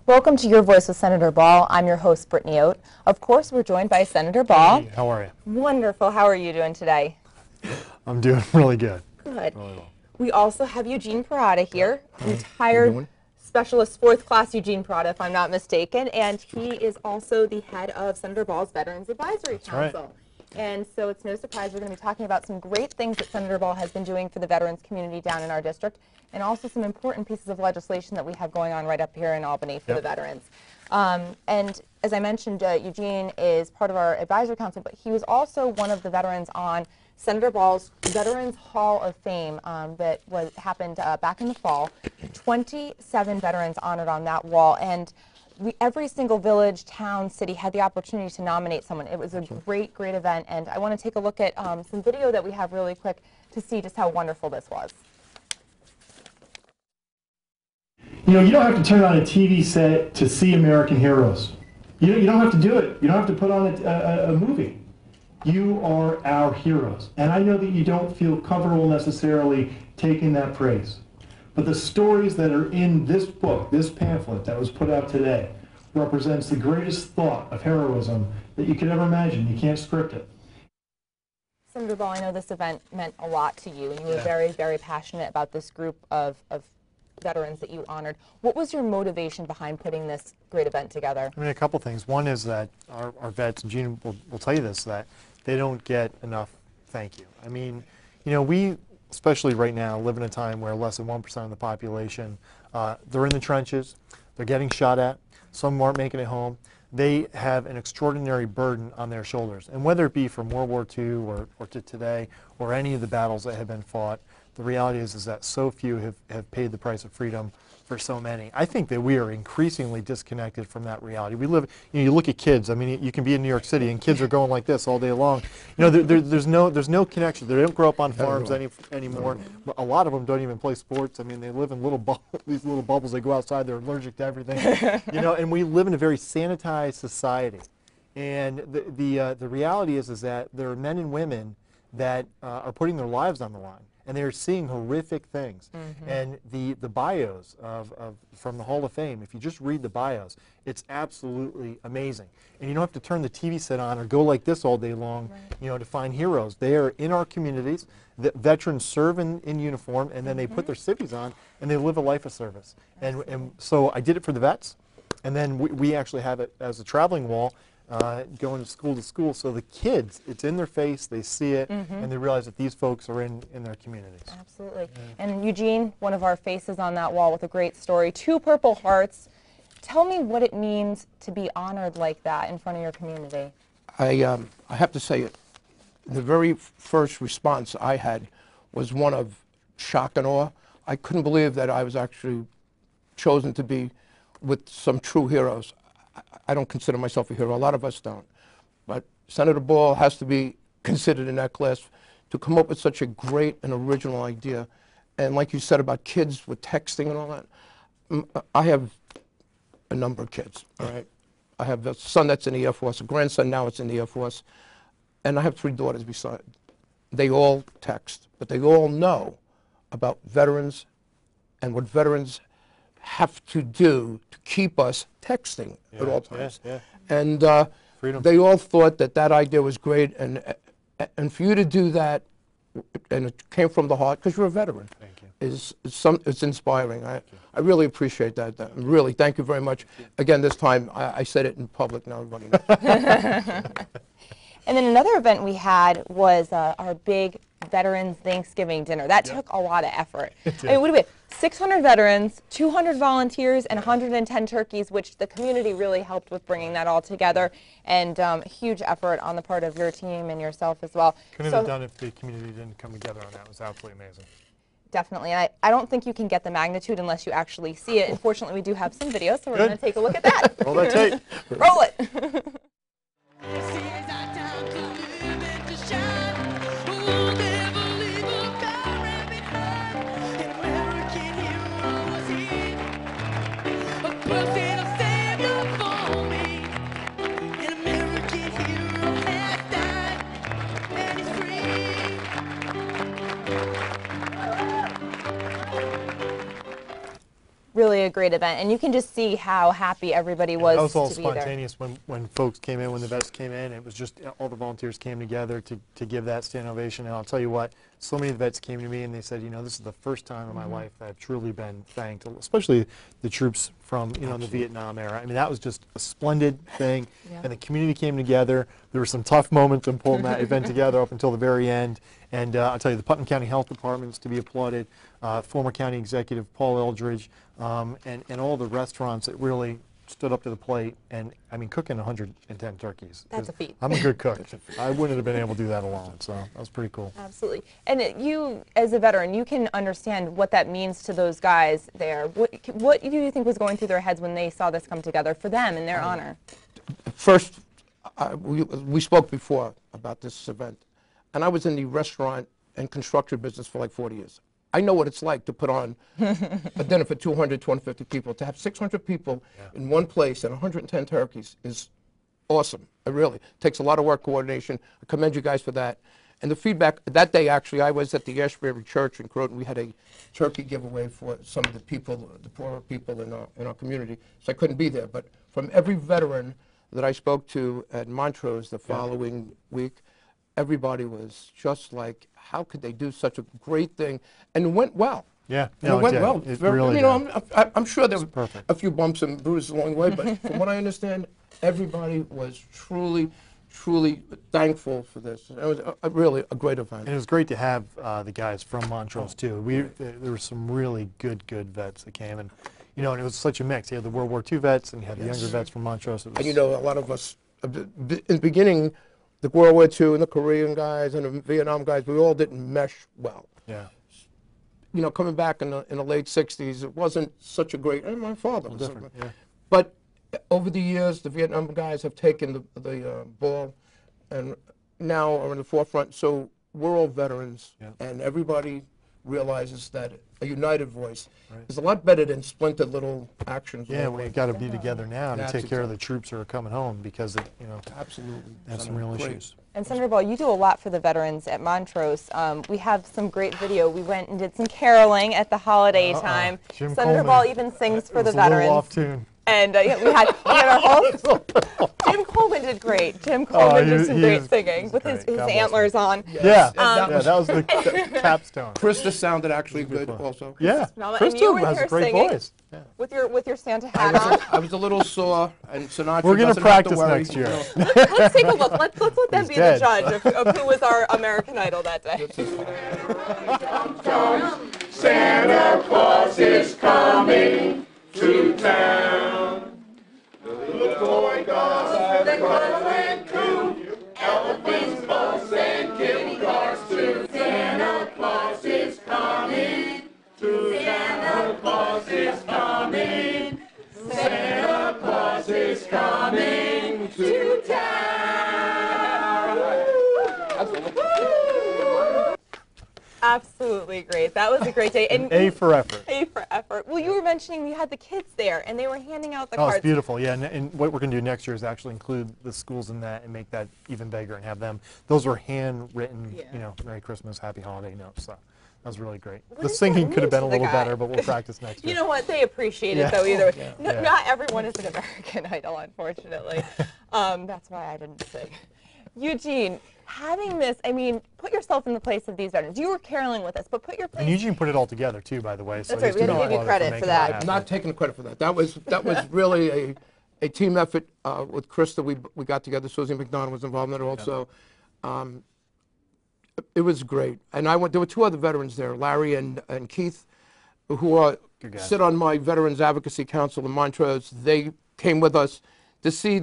Welcome to Your Voice with Senator Ball. I'm your host, Brittany Oat. Of course, we're joined by Senator Ball. Hey, how are you? Wonderful. How are you doing today? I'm doing really good. Good. Really well. We also have Eugene Parotta here, retired specialist, fourth class Eugene Parotta, if I'm not mistaken, and he is also the head of Senator Ball's Veterans Advisory Council. Right. And so it's no surprise we're going to be talking about some great things that Senator Ball has been doing for the veterans community down in our district, and also some important pieces of legislation that we have going on right up here in Albany for the veterans. And as I mentioned, Eugene is part of our advisory council, but he was also one of the veterans on Senator Ball's Veterans Hall of Fame that happened back in the fall. 27 veterans honored on that wall, and every single village, town, city had the opportunity to nominate someone. It was a great, great event, and I want to take a look at some video that we have really quick to see just how wonderful this was. You know, you don't have to turn on a TV set to see American heroes. You don't have to do it. You don't have to put on a movie. You are our heroes. And I know that you don't feel comfortable necessarily taking that praise. But the stories that are in this book, this pamphlet that was put out today, represents the greatest thought of heroism that you could ever imagine. You can't script it. Senator Ball, I know this event meant a lot to you, and you were very, very passionate about this group of veterans that you honored. What was your motivation behind putting this great event together? I mean, a couple things. One is that our vets, and Gene will tell you this, that they don't get enough thank you. I mean, you know, we, especially right now, live in a time where less than 1% of the population, they're in the trenches, they're getting shot at, some aren't making it home. They have an extraordinary burden on their shoulders. And whether it be from World War II or to today, or any of the battles that have been fought, the reality is that so few have paid the price of freedom for so many. I think that we are increasingly disconnected from that reality. We live, you know, you look at kids, I mean, you can be in New York City and kids are going like this all day long. You know, there's no connection. They don't grow up on farms anymore. A lot of them don't even play sports. I mean, they live in these little bubbles. They go outside, they're allergic to everything. You know, and we live in a very sanitized society. And the reality is that there are men and women that are putting their lives on the line. And they're seeing horrific things. And the bios from the Hall of Fame, if you just read the bios, it's absolutely amazing. And you don't have to turn the TV set on or go like this all day long, you know, to find heroes. They are in our communities. The veterans serve in uniform, and then they put their civvies on, and they live a life of service. And so I did it for the vets, and then we actually have it as a traveling wall, going to school, so the kids, it's in their face, they see it, and they realize that these folks are in their communities. Absolutely. And Eugene, one of our faces on that wall with a great story, 2 Purple Hearts. Tell me what it means to be honored like that in front of your community. I have to say, the very first response I had was one of shock and awe. I couldn't believe that I was actually chosen to be with some true heroes. I don't consider myself a hero. A lot of us don't. But Senator Ball has to be considered in that class to come up with such a great and original idea. And like you said about kids with texting and all that, I have a number of kids, all right? I have a son that's in the Air Force, a grandson now it's in the Air Force, and I have 3 daughters beside. They all text, but they all know about veterans and what veterans have to do to keep us texting at all times. And they all thought that that idea was great, and for you to do that, and it came from the heart, because you're a veteran, it's inspiring. I really appreciate that. Really, thank you very much. Again, this time I said it in public, now everybody knows. And then another event we had was our big Veterans Thanksgiving dinner. That took a lot of effort. I mean, what do we have? 600 veterans, 200 volunteers, and 110 turkeys, which the community really helped with bringing that all together. And huge effort on the part of your team and yourself as well. Couldn't have done if the community didn't come together on that. It was absolutely amazing. Definitely. I don't think you can get the magnitude unless you actually see it. Unfortunately, we do have some video, so we're going to take a look at that. Roll that tape. Roll it. really a great event, and you can just see how happy everybody was That was all to be there. spontaneous when folks came in, when the vets came in. It was just all the volunteers came together to give that standing ovation. And I'll tell you what, so many of the vets came to me and they said, you know, this is the first time in my life that I've truly been thanked, especially the troops from, you know, the Vietnam era. I mean, that was just a splendid thing, and the community came together. There were some tough moments in pulling that event together up until the very end. And I'll tell you, the Putnam County Health Department is to be applauded, former county executive Paul Eldridge, and all the restaurants that really stood up to the plate. And I mean, cooking 110 turkeys. That's a feat. I'm a good cook. I wouldn't have been able to do that alone, so that was pretty cool. Absolutely. And you, as a veteran, you can understand what that means to those guys there. What do you think was going through their heads when they saw this come together for them in their honor? First, we spoke before about this event, and I was in the restaurant and construction business for like 40 years. I know what it's like to put on a dinner for 200, 250 people. To have 600 people in one place and 110 turkeys is awesome. It really takes a lot of work coordination. I commend you guys for that. And the feedback, that day actually, I was at the Ashbury Church in Croton. We had a turkey giveaway for some of the people, the poorer people in our community, so I couldn't be there. But from every veteran that I spoke to at Montrose the following week, everybody was just like, how could they do such a great thing? And it went well. Yeah, And it went well. It Very- really you know, did. I'm sure there were perfect. a few bumps and bruises along the way, but from what I understand, everybody was truly, truly thankful for this. It was really a great event. And it was great to have the guys from Montrose too. There were some really good vets that came, and you know, and it was such a mix. You had the World War II vets, and you had the younger vets from Montrose. It was, And you know, a lot of us, in the beginning, the World War II and the Korean guys and the Vietnam guys, we all didn't mesh well. yeah, You know, coming back in the late 60s, it wasn't such a great, and my father was different, yeah. But over the years, the Vietnam guys have taken the ball and now are in the forefront. So we're all veterans, and everybody realizes that a united voice is a lot better than splintered little actions. yeah. We've got to be together now to That's take care of the troops who are coming home, because you know, Absolutely. they have some real Great. issues. And Senator Ball, you do a lot for the veterans at Montrose. We have some great video. We went and did some caroling at the holiday time. Jim Senator Coleman. Ball even sings for It was the a little veterans. off tune. And yeah, we had our whole. Jim Coleman did great. Jim Coleman did some great singing with his God bless him. antlers on. Yeah, that yeah, that was the capstone. Krista sounded actually good also. Yeah, And you Krista were has here a great singing. voice. Yeah. With your Santa hat on. I was a little sore, and Sinatra We're gonna doesn't have to practice worry, next year. you know. Let's take a look. Let's let them He's be dead. the judge of who was our American Idol that day. Santa Claus is coming to town. The toy cars, the coloring crew, elephants, boats, and kitty cars too. Santa Claus is coming to Santa Claus is coming. Santa Claus is coming to town. Absolutely great. That was a great day. And A for effort. A for effort. Well, you were mentioning you had the kids there, and they were handing out the Oh, cards. it's beautiful. Yeah, and what we're going to do next year is actually include the schools in that and make that even bigger and have them. Those were handwritten, you know, Merry Christmas, Happy Holiday notes. So that was really great. What The does singing that could have mean been a to the little guy? better, but we'll practice next year. You know what? They appreciate it, Yeah. though, either way. Yeah. Not everyone is an American Idol, unfortunately. That's why I didn't sing. Eugene, having this, I mean, put yourself in the place of these veterans. You were caroling with us, but put your place. And Eugene put it all together too, by the way. So That's right, we he's had to doing give you a lot credit making for it that. happen. Not taking the credit for that. That was really a team effort with Krista. We got together. Susie McDonald was involved in it also. It was great. And there were two other veterans there, Larry and Keith, who guys. sit on my Veterans Advocacy Council in Montrose. They came with us to see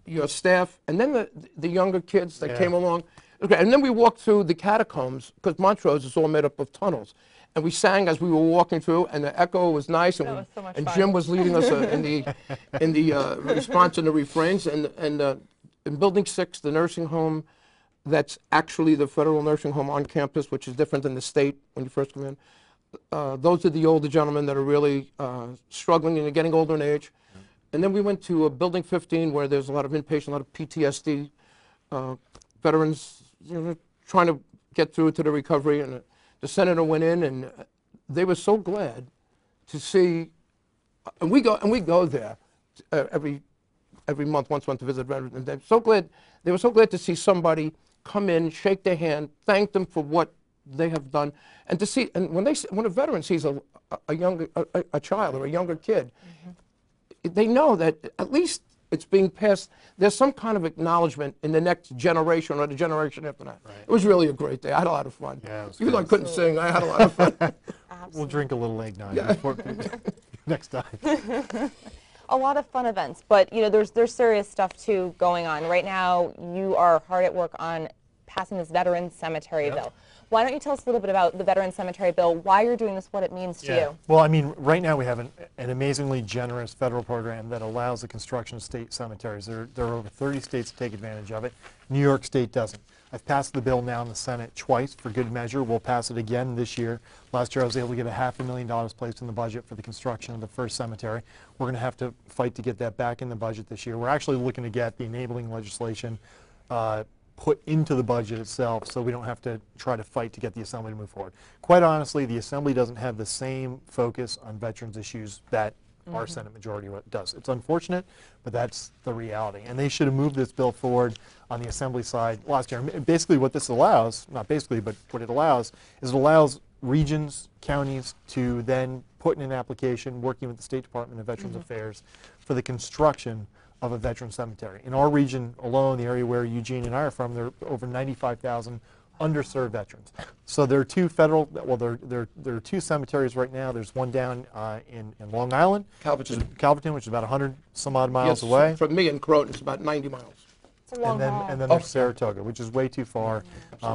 your staff, and then the younger kids that came along. Okay, and then we walked through the catacombs, because Montrose is all made up of tunnels. And we sang as we were walking through, and the echo was nice, and, That was so much and fun. Jim was leading us in the response and the refrains. And in Building 6, the nursing home, that's actually the federal nursing home on campus, which is different than the state when you first come in. Those are the older gentlemen that are really struggling and are getting older in age. And then we went to Building 15, where there's a lot of inpatient, a lot of PTSD veterans, you know, trying to get through to the recovery. And the senator went in, and they were so glad to see, and we go there every month, once a month to visit veterans. And they were so glad to see somebody come in, shake their hand, thank them for what they have done, and to see, and when a veteran sees a child or a younger kid, they know that at least it's being passed. There's some kind of acknowledgement in the next generation or the generation after that. Right. It was really a great day. I had a lot of fun. Yeah, it was Even though I good. couldn't sing, I had a lot of fun. We'll drink a little eggnog before, next time. A lot of fun events, but you know, there's serious stuff too going on right now. You are hard at work on passing this Veterans Cemetery bill. Why don't you tell us a little bit about the Veterans Cemetery bill, why you're doing this, what it means to you? Well, I mean, right now we have an amazingly generous federal program that allows the construction of state cemeteries. There are over 30 states that take advantage of it. New York State doesn't. I've passed the bill now in the Senate twice for good measure. We'll pass it again this year. Last year I was able to get $500,000 placed in the budget for the construction of the first cemetery. We're going to have to fight to get that back in the budget this year. We're actually looking to get the enabling legislation put into the budget itself so we don't have to try to fight to get the Assembly to move forward. Quite honestly, the Assembly doesn't have the same focus on veterans issues that our Senate majority does. It's unfortunate, but that's the reality. And they should have moved this bill forward on the Assembly side last year. Basically what this allows, not basically, but what it allows, is it allows regions, counties to then put in an application working with the State Department of Veterans Affairs for the construction of a veteran cemetery. In our region alone, the area where Eugene and I are from, there are over 95,000 underserved veterans. So there are two federal, well, there are two cemeteries right now. There's one down in Long Island, Calverton, which is about 100 some odd miles away. From me in Croton, it's about 90 miles. It's a long haul. And then there's Saratoga, which is way too far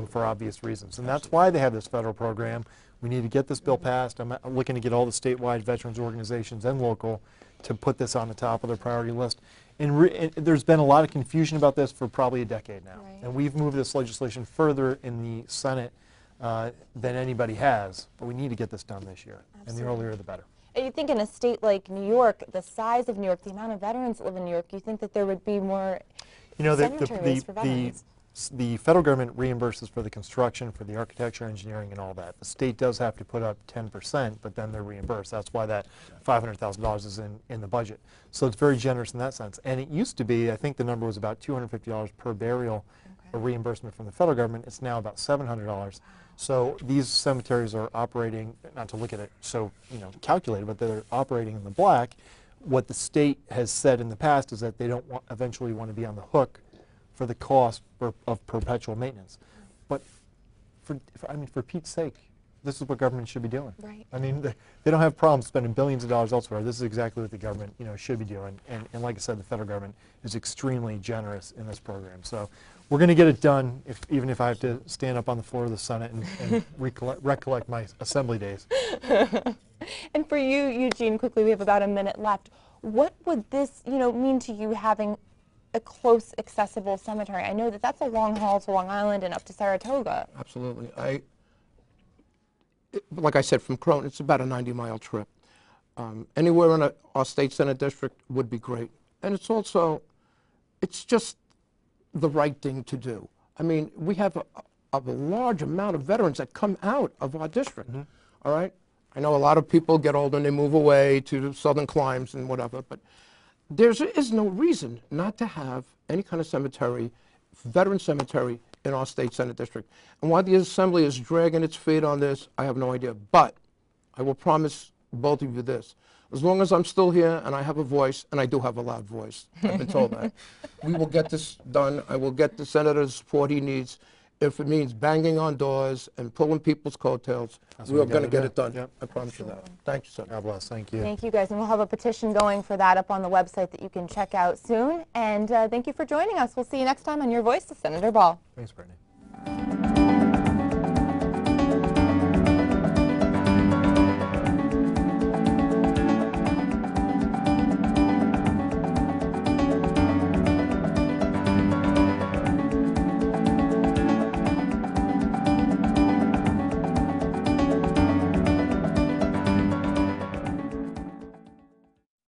for obvious reasons. And that's why they have this federal program. We need to get this bill passed. I'm looking to get all the statewide veterans organizations and local to put this on the top of their priority list. And there's been a lot of confusion about this for probably a decade now. Right. And we've moved this legislation further in the Senate than anybody has. But we need to get this done this year. And the earlier the better. And you think in a state like New York, the size of New York, the amount of veterans that live in New York, you think that there would be more cemeteries for veterans? The federal government reimburses for the construction, for the architecture, engineering, and all that. The state does have to put up 10%, but then they're reimbursed. That's why that $500,000 is in the budget. So it's very generous in that sense. And it used to be, I think the number was about $250 per burial, a reimbursement from the federal government. It's now about $700. So these cemeteries are operating, not to look at it so calculated, but they're operating in the black. What the state has said in the past is that they don't eventually want to be on the hook for the cost of perpetual maintenance. But for Pete's sake, this is what government should be doing. Right. I mean, they don't have problems spending billions of dollars elsewhere. This is exactly what the government should be doing. And like I said, the federal government is extremely generous in this program. So we're going to get it done, even if I have to stand up on the floor of the Senate and recollect my assembly days. And for you, Eugene, quickly, we have about a minute left. What would this mean to you having a close, accessible cemetery? I know that that's a long haul to Long Island and up to Saratoga. Absolutely. Like I said, from Croton, it's about a 90-mile trip. Anywhere in our state Senate district would be great. And it's just the right thing to do. I mean, we have a large amount of veterans that come out of our district, all right? I know a lot of people get older and they move away to the southern climes and whatever, but there is no reason not to have any kind of cemetery, veteran cemetery, in our state Senate district. And why the Assembly is dragging its feet on this, I have no idea. But I will promise both of you this. As long as I'm still here and I have a voice, and I do have a loud voice, I've been told that, we will get this done. I will get the senator the support he needs. If it means banging on doors and pulling people's coattails, we're going to get it done. Yep. I promise you that. Thank you, sir. God bless. Thank you. Thank you, guys. And we'll have a petition going for that up on the website that you can check out soon. And thank you for joining us. We'll see you next time on Your Voice with Senator Ball. Thanks, Brittany.